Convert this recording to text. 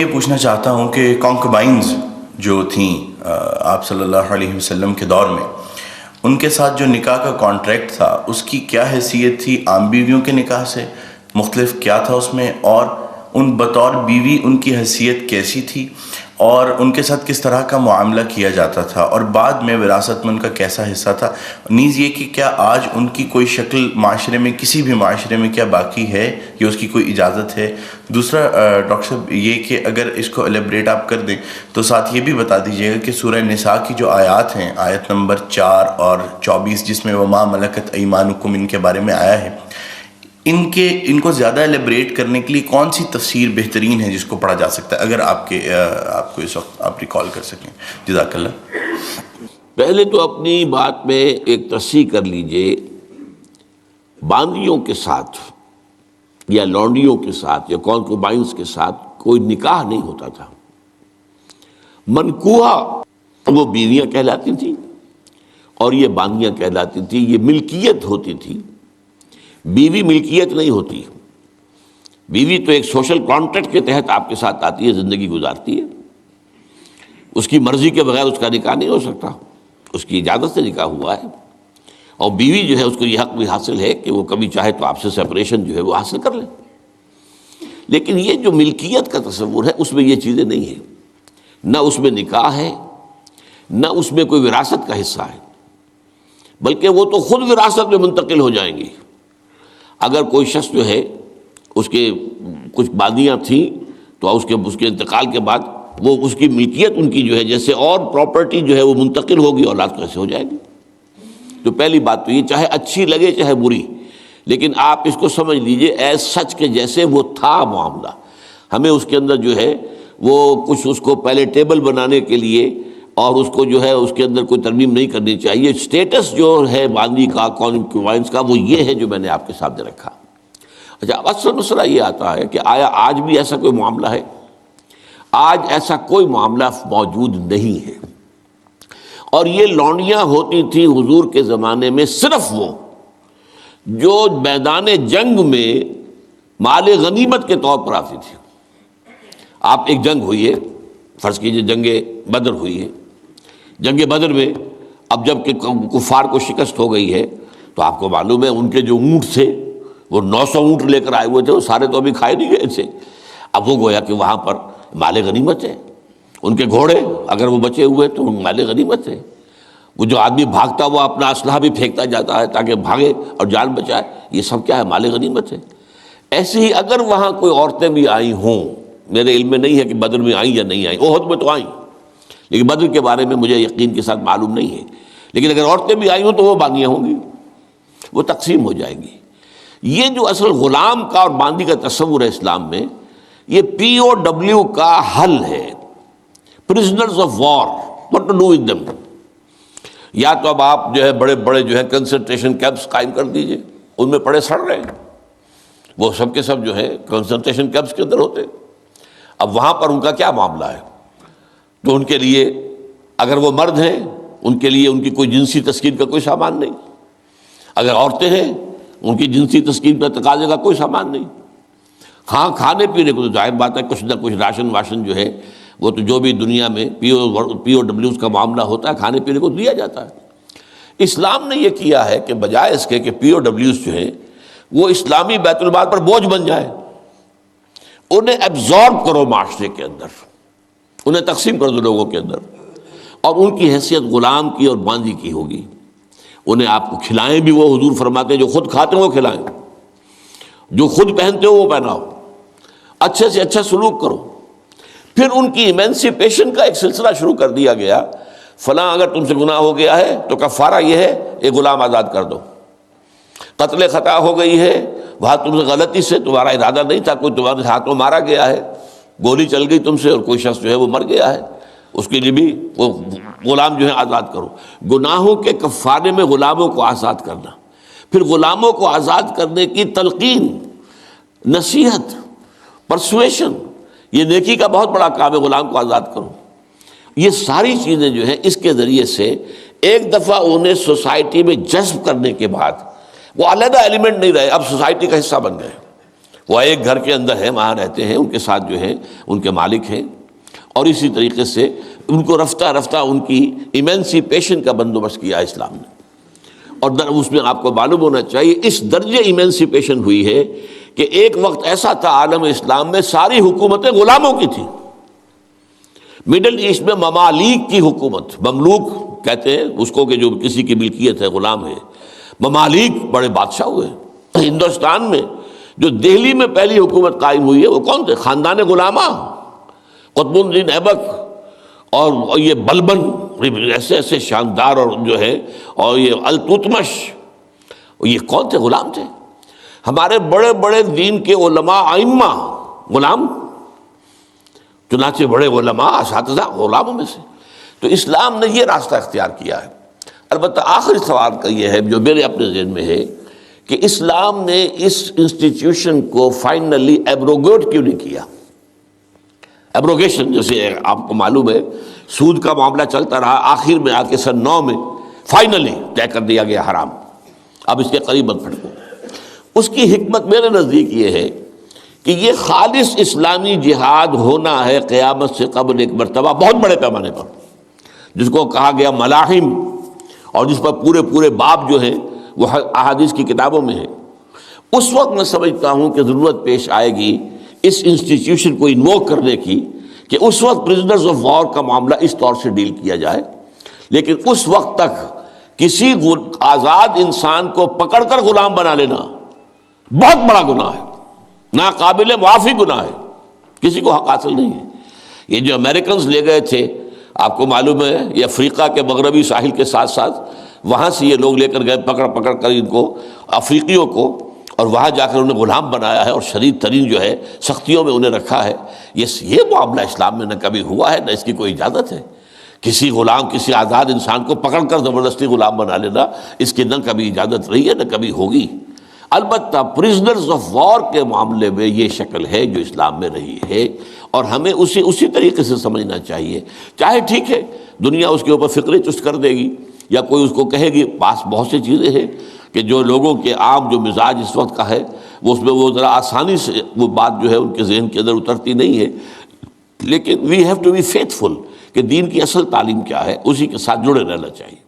یہ پوچھنا چاہتا ہوں کہ کانکوبائنز جو تھیں آپ صلی اللہ علیہ وسلم کے دور میں، ان کے ساتھ جو نکاح کا کانٹریکٹ تھا اس کی کیا حیثیت تھی عام بیویوں کے نکاح سے؟ مختلف کیا تھا اس میں؟ اور ان بطور بیوی ان کی حیثیت کیسی تھی اور ان کے ساتھ کس طرح کا معاملہ کیا جاتا تھا، اور بعد میں وراثت میں ان کا کیسا حصہ تھا؟ نیز یہ کہ کیا آج ان کی کوئی شکل معاشرے میں، کسی بھی معاشرے میں کیا باقی ہے یا اس کی کوئی اجازت ہے؟ دوسرا ڈاکٹر صاحب یہ کہ اگر اس کو ایلیبریٹ آپ کر دیں تو ساتھ یہ بھی بتا دیجیے گا کہ سورہ نساء کی جو آیات ہیں، آیت نمبر 4 اور 24 جس میں وما ملکت ایمانکم ان کے بارے میں آیا ہے، ان کو زیادہ ایلیبریٹ کرنے کے لیے کون سی تفسیر بہترین ہے جس کو پڑھا جا سکتا ہے، اگر آپ کو اس وقت آپ ریکال کر سکیں؟ جزاک اللہ۔ پہلے تو اپنی بات میں ایک تصحیح کر لیجئے، باندیوں کے ساتھ یا لونڈیوں کے ساتھ یا کانکوبائنز کے ساتھ کوئی نکاح نہیں ہوتا تھا۔ منکوحہ وہ بیویاں کہلاتی تھیں اور یہ باندیاں کہلاتی تھیں، یہ ملکیت ہوتی تھی۔ بیوی ملکیت نہیں ہوتی، بیوی تو ایک سوشل کانٹریکٹ کے تحت آپ کے ساتھ آتی ہے، زندگی گزارتی ہے، اس کی مرضی کے بغیر اس کا نکاح نہیں ہو سکتا، اس کی اجازت سے نکاح ہوا ہے، اور بیوی جو ہے اس کو یہ حق بھی حاصل ہے کہ وہ کبھی چاہے تو آپ سے سپریشن جو ہے وہ حاصل کر لے۔ لیکن یہ جو ملکیت کا تصور ہے اس میں یہ چیزیں نہیں ہیں، نہ اس میں نکاح ہے، نہ اس میں کوئی وراثت کا حصہ ہے، بلکہ وہ تو خود وراثت میں منتقل ہو جائیں گی۔ اگر کوئی شخص جو ہے اس کے کچھ باندیاں تھیں تو اس کے انتقال کے بعد وہ اس کی ملکیت ان کی جو ہے جیسے اور پراپرٹی جو ہے وہ منتقل ہوگی، اولاد کیسے ہو جائے گی؟ تو پہلی بات تو یہ، چاہے اچھی لگے چاہے بری، لیکن آپ اس کو سمجھ لیجئے ایز سچ کے جیسے وہ تھا معاملہ۔ ہمیں اس کے اندر جو ہے وہ کچھ اس کو پہلے ٹیبل بنانے کے لیے اور اس کو جو ہے اس کے اندر کوئی ترمیم نہیں کرنی چاہیے۔ سٹیٹس جو ہے باندی کا، کانکوبائنز کا، وہ یہ ہے جو میں نے آپ کے سامنے رکھا۔ اچھا، اصل مسئلہ یہ آتا ہے کہ آیا آج بھی ایسا کوئی معاملہ ہے؟ آج ایسا کوئی معاملہ موجود نہیں ہے، اور یہ لونڈیاں ہوتی تھیں حضور کے زمانے میں صرف وہ جو میدان جنگ میں مال غنیمت کے طور پر آتی تھی۔ آپ ایک جنگ ہوئی ہے، فرض کیجئے جنگ بدر ہوئی ہے، جنگ بدر میں اب جب کہ کفار کو شکست ہو گئی ہے تو آپ کو معلوم ہے ان کے جو اونٹ تھے وہ 900 اونٹ لے کر آئے ہوئے تھے، وہ سارے تو ابھی کھائے نہیں گئے تھے۔ اب وہ گویا کہ وہاں پر مال غنیمت ہے، ان کے گھوڑے اگر وہ بچے ہوئے تو مال غنیمت ہے۔ وہ جو آدمی بھاگتا وہ اپنا اسلحہ بھی پھینکتا جاتا ہے تاکہ بھاگے اور جان بچائے، یہ سب کیا ہے؟ مال غنیمت ہے۔ ایسے ہی اگر وہاں کوئی عورتیں بھی آئی ہوں، میرے علم میں نہیں ہے کہ بدر میں آئیں یا نہیں آئیں، احد میں تو آئیں، لیکن بدر کے بارے میں مجھے یقین کے ساتھ معلوم نہیں ہے، لیکن اگر عورتیں بھی آئی ہوں تو وہ باندیاں ہوں گی، وہ تقسیم ہو جائیں گی۔ یہ جو اصل غلام کا اور باندی کا تصور ہے اسلام میں، یہ POW کا حل ہے، prisoners of war, what to do with them۔ یا تو اب آپ جو ہے بڑے بڑے جو ہے کنسنٹریشن کیمپس قائم کر دیجئے، ان میں پڑے سڑ رہے ہیں، وہ سب کے سب جو ہے کنسنٹریشن کیمپس کے اندر ہوتے۔ اب وہاں پر ان کا کیا معاملہ ہے؟ تو ان کے لیے اگر وہ مرد ہیں ان کے لیے ان کی کوئی جنسی تسکین کا کوئی سامان نہیں، اگر عورتیں ہیں ان کی جنسی تسکین کا تقاضے کا کوئی سامان نہیں۔ ہاں، کھانے پینے کو تو ظاہر بات ہے کچھ نہ کچھ راشن واشن جو ہے وہ تو جو بھی دنیا میں POWs کا معاملہ ہوتا ہے کھانے پینے کو دیا جاتا ہے۔ اسلام نے یہ کیا ہے کہ بجائے اس کے کہ POWs جو ہیں وہ اسلامی بیت المال پر بوجھ بن جائے، انہیں ایبزارب کرو معاشرے کے اندر، انہیں تقسیم کر دو لوگوں کے اندر، اور ان کی حیثیت غلام کی اور باندی کی ہوگی۔ انہیں آپ کو کھلائیں بھی وہ حضور فرماتے ہیں جو خود کھاتے ہیں وہ کھلائیں، جو خود پہنتے ہو وہ پہناؤ، اچھے سے اچھا سلوک کرو۔ پھر ان کی ایمنسیپیشن کا ایک سلسلہ شروع کر دیا گیا، فلاں اگر تم سے گناہ ہو گیا ہے تو کفارہ یہ ہے ایک غلام آزاد کر دو، قتل خطا ہو گئی ہے، وہاں تم سے غلطی سے تمہارا ارادہ نہیں تھا، کوئی تمہارے ہاتھوں مارا گیا ہے، گولی چل گئی تم سے اور کوئی شخص جو ہے وہ مر گیا ہے، اس کے لیے بھی وہ غلام جو ہے آزاد کرو۔ گناہوں کے کفارے میں غلاموں کو آزاد کرنا، پھر غلاموں کو آزاد کرنے کی تلقین، نصیحت، پرسویشن، یہ نیکی کا بہت بڑا کام ہے، غلام کو آزاد کرو۔ یہ ساری چیزیں جو ہیں اس کے ذریعے سے ایک دفعہ انہیں سوسائٹی میں جذب کرنے کے بعد وہ علیحدہ ایلیمنٹ نہیں رہے، اب سوسائٹی کا حصہ بن گئے۔ وہ ایک گھر کے اندر ہیں، وہاں رہتے ہیں، ان کے ساتھ جو ہے ان کے مالک ہیں، اور اسی طریقے سے ان کو رفتہ رفتہ ان کی ایمینسیپیشن کا بندوبست کیا اسلام نے. اور اس میں آپ کو معلوم ہونا چاہیے اس درجے ایمینسیپیشن ہوئی ہے کہ ایک وقت ایسا تھا عالم اسلام میں ساری حکومتیں غلاموں کی تھیں. مڈل ایسٹ میں ممالک کی حکومت، مملوک کہتے ہیں اس کو کہ جو کسی کی ملکیت ہے، غلام ہے. ممالک بڑے بادشاہ ہوئے. ہندوستان میں جو دہلی میں پہلی حکومت قائم ہوئی ہے وہ کون تھے؟ خاندان غلامہ، قطب الدین ایبک اور یہ بلبن، ایسے ایسے شاندار، اور جو ہے اور یہ التتمش، یہ کون تھے؟ غلام تھے. ہمارے بڑے بڑے دین کے علماء ائمہ غلام، چنانچہ بڑے علماء اساتذہ غلاموں میں سے. تو اسلام نے یہ راستہ اختیار کیا ہے. البتہ آخری سوال کا یہ ہے جو میرے اپنے ذہن میں ہے کہ اسلام نے اس انسٹیٹیوشن کو فائنلی ایبروگیٹ کیوں نہیں کیا؟ ایبروگیشن، جیسے آپ کو معلوم ہے سود کا معاملہ چلتا رہا، آخر میں آ کے سن 9 میں فائنلی طے کر دیا گیا حرام، اب اس کے قریب مت پھٹکو. اس کی حکمت میرے نزدیک یہ ہے کہ یہ خالص اسلامی جہاد ہونا ہے قیامت سے قبل ایک مرتبہ بہت بڑے پیمانے پر، جس کو کہا گیا ملاحم، اور جس پر پورے پورے باب جو ہیں وہ احادیث کی کتابوں میں ہیں. اس وقت میں سمجھتا ہوں کہ ضرورت پیش آئے گی اس انسٹیٹیوشن کو انووک کرنے کی کہ اس وقت پرزنرز آف وار کا معاملہ اس طور سے ڈیل کیا جائے. لیکن اس وقت تک کسی آزاد انسان کو پکڑ کر غلام بنا لینا بہت بڑا گناہ ہے، ناقابل معافی گناہ ہے، کسی کو حق حاصل نہیں ہے. یہ جو امریکنز لے گئے تھے، آپ کو معلوم ہے یہ افریقہ کے مغربی ساحل کے ساتھ ساتھ وہاں سے یہ لوگ لے کر گئے پکڑ پکڑ کر ان کو، افریقیوں کو، اور وہاں جا کر انہیں غلام بنایا ہے اور شدید ترین جو ہے سختیوں میں انہیں رکھا ہے. یہ معاملہ اسلام میں نہ کبھی ہوا ہے، نہ اس کی کوئی اجازت ہے. کسی غلام، کسی آزاد انسان کو پکڑ کر زبردستی غلام بنا لینا، اس کی نہ کبھی اجازت رہی ہے نہ کبھی ہوگی. البتہ پرزنرز آف وار کے معاملے میں یہ شکل ہے جو اسلام میں رہی ہے، اور ہمیں اسی طریقے سے سمجھنا چاہیے. چاہے ٹھیک ہے دنیا اس کے اوپر فکرے چست کر دے گی، یا کوئی اس کو کہے گی، پاس بہت سی چیزیں ہیں کہ جو لوگوں کے عام جو مزاج اس وقت کا ہے وہ اس میں وہ ذرا آسانی سے وہ بات جو ہے ان کے ذہن کے اندر اترتی نہیں ہے. لیکن we have to be faithful کہ دین کی اصل تعلیم کیا ہے، اسی کے ساتھ جڑے رہنا چاہیے.